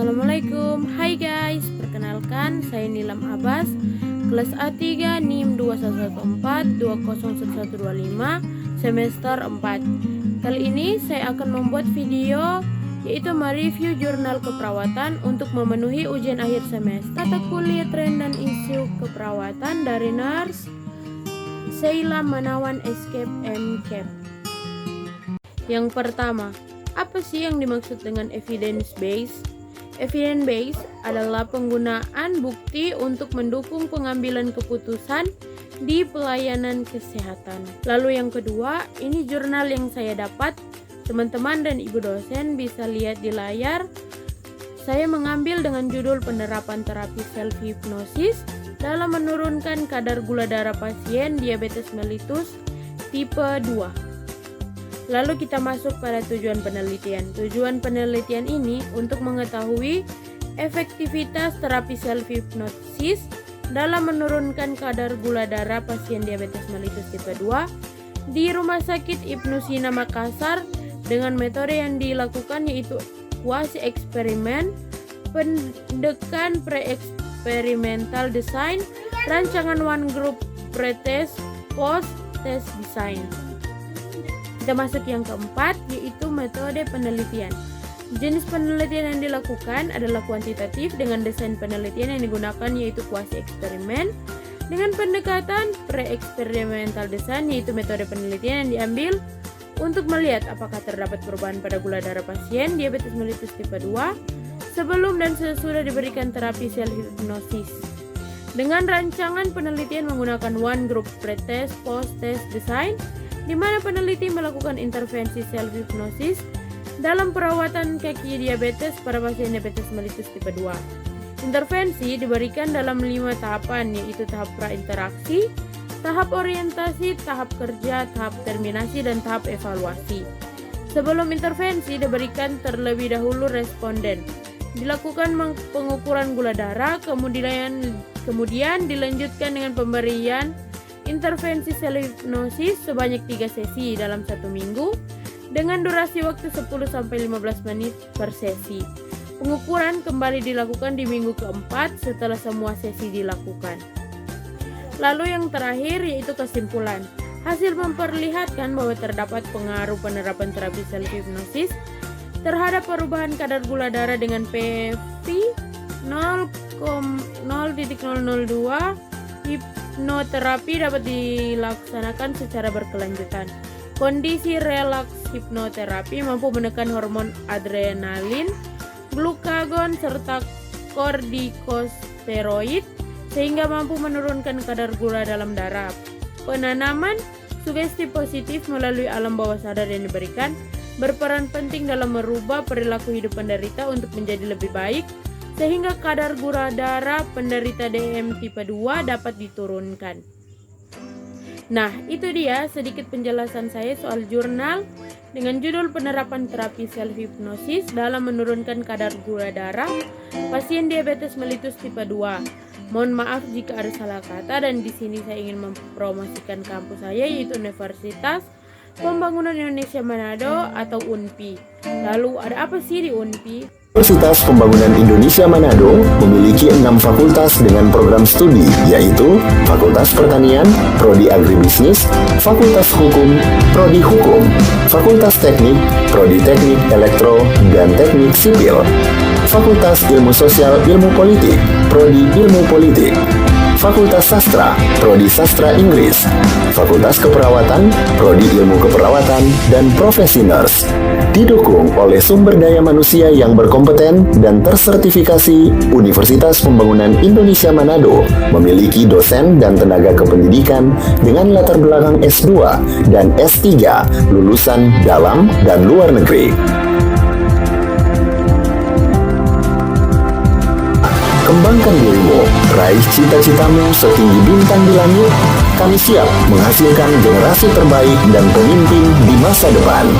Assalamualaikum, hai guys, perkenalkan saya Nilam Abbas, kelas A3 NIM 2114-201125 semester 4. Kali ini saya akan membuat video yaitu mereview jurnal keperawatan untuk memenuhi ujian akhir semester mata kuliah tren dan isu keperawatan dari Nurse Sheila Manawan Escape MCAP. Yang pertama, apa sih yang dimaksud dengan evidence based? Evidence based adalah penggunaan bukti untuk mendukung pengambilan keputusan di pelayanan kesehatan. Lalu yang kedua, ini jurnal yang saya dapat. Teman-teman dan ibu dosen bisa lihat di layar. Saya mengambil dengan judul penerapan terapi self hipnosis dalam menurunkan kadar gula darah pasien diabetes mellitus tipe 2. Lalu kita masuk pada tujuan penelitian. Tujuan penelitian ini untuk mengetahui efektivitas terapi self hipnosis dalam menurunkan kadar gula darah pasien diabetes mellitus tipe 2 di Rumah Sakit Ibnu Sina Makassar dengan metode yang dilakukan yaitu quasi eksperimen, pendekan pre-eksperimental design, rancangan one group pretest, post test design. Kita masuk yang keempat, yaitu metode penelitian. Jenis penelitian yang dilakukan adalah kuantitatif dengan desain penelitian yang digunakan yaitu kuasi eksperimen, dengan pendekatan pre-eksperimental design yaitu metode penelitian yang diambil untuk melihat apakah terdapat perubahan pada gula darah pasien diabetes mellitus tipe 2 sebelum dan sesudah diberikan terapi self hipnosis. Dengan rancangan penelitian menggunakan one group pretest post test design, di mana peneliti melakukan intervensi self hipnosis dalam perawatan kaki diabetes pada pasien diabetes mellitus tipe 2. Intervensi diberikan dalam 5 tahapan, yaitu tahap prainteraksi, tahap orientasi, tahap kerja, tahap terminasi, dan tahap evaluasi. Sebelum intervensi diberikan terlebih dahulu responden. Dilakukan pengukuran gula darah, kemudian dilanjutkan dengan pemberian intervensi self hipnosis sebanyak 3 sesi dalam 1 minggu dengan durasi waktu 10-15 menit per sesi. Pengukuran kembali dilakukan di minggu keempat setelah semua sesi dilakukan. Lalu yang terakhir yaitu kesimpulan. Hasil memperlihatkan bahwa terdapat pengaruh penerapan terapi self hipnosis terhadap perubahan kadar gula darah dengan PV 0,002. Hipnoterapi dapat dilaksanakan secara berkelanjutan. Kondisi relaks hipnoterapi mampu menekan hormon adrenalin, glukagon, serta kortikosteroid sehingga mampu menurunkan kadar gula dalam darah. Penanaman sugesti positif melalui alam bawah sadar yang diberikan berperan penting dalam merubah perilaku hidup penderita untuk menjadi lebih baik, sehingga kadar gula darah penderita DM tipe 2 dapat diturunkan. Nah, itu dia sedikit penjelasan saya soal jurnal dengan judul penerapan terapi self hipnosis dalam menurunkan kadar gula darah pasien diabetes mellitus tipe 2. Mohon maaf jika ada salah kata, dan di sini saya ingin mempromosikan kampus saya yaitu Universitas Pembangunan Indonesia Manado atau UNPI. Lalu ada apa sih di UNPI? Universitas Pembangunan Indonesia Manado memiliki 6 fakultas dengan program studi, yaitu Fakultas Pertanian, Prodi Agribisnis, Fakultas Hukum, Prodi Hukum, Fakultas Teknik, Prodi Teknik Elektro dan Teknik Sipil, Fakultas Ilmu Sosial Ilmu Politik, Prodi Ilmu Politik, Fakultas Sastra, Prodi Sastra Inggris, Fakultas Keperawatan, Prodi Ilmu Keperawatan, dan Profesi Nurse. Didukung oleh sumber daya manusia yang berkompeten dan tersertifikasi, Universitas Pembangunan Indonesia Manado memiliki dosen dan tenaga kependidikan dengan latar belakang S2 dan S3 lulusan dalam dan luar negeri. Kembangkan dirimu, raih cita-citamu setinggi bintang di langit. Kami siap menghasilkan generasi terbaik dan pemimpin di masa depan.